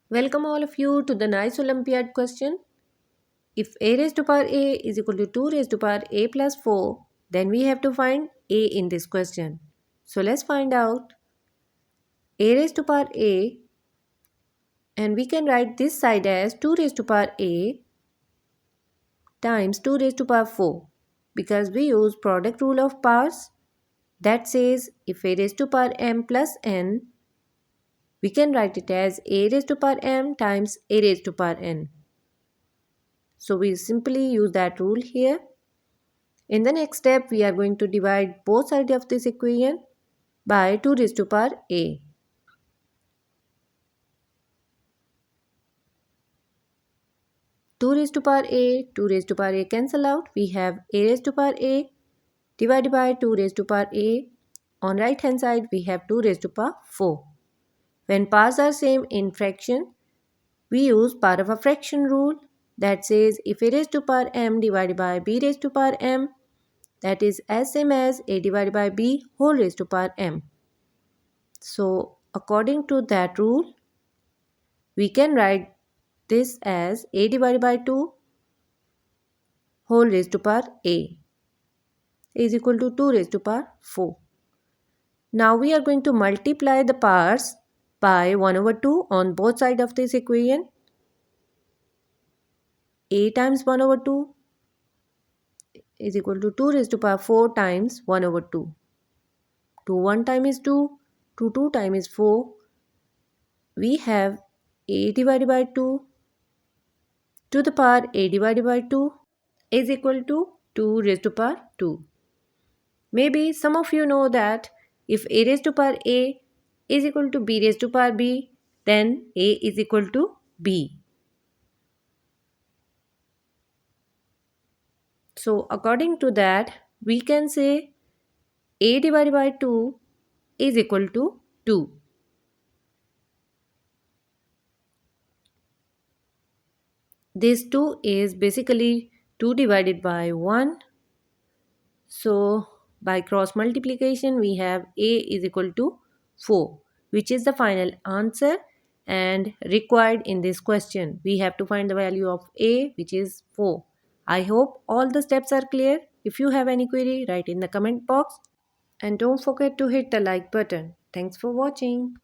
Welcome all of you to the nice Olympiad question. If a raised to power a is equal to 2 raised to power a plus 4, then we have to find a in this question. So let's find out a raised to power a, and we can write this side as 2 raised to power a times 2 raised to power 4, because we use product rule of powers that says if a raised to power m plus n, we can write it as a raised to power m times a raised to power n. So we simply use that rule here. In the next step, we are going to divide both sides of this equation by 2 raised to power a. Two raised to power a, 2 raised to power a cancel out. We have a raised to power a divided by 2 raised to power a. On right hand side, we have 2 raised to power 4. When powers are same in fraction, we use power of a fraction rule that says if a raised to power m divided by b raised to power m, that is as same as a divided by b whole raised to power m. So according to that rule, we can write this as a divided by 2 whole raised to power a is equal to 2 raised to power 4. Now we are going to multiply the powers by 1 over 2 on both sides of this equation. A times 1 over 2 is equal to 2 raised to power 4 times 1 over 2. 2 1 time is 2, 2 2 time is 4. We have a divided by 2 to the power a divided by 2 is equal to 2 raised to power 2. Maybe some of you know that if a raised to power a is equal to b raised to power b, then a is equal to b. So according to that, we can say a divided by 2 is equal to 2. This 2 is basically 2 divided by 1. So by cross multiplication, we have a is equal to 4, which is the final answer and required in this question. We have to find the value of a, which is 4. I hope all the steps are clear. If you have any query, write in the comment box and don't forget to hit the like button. Thanks for watching.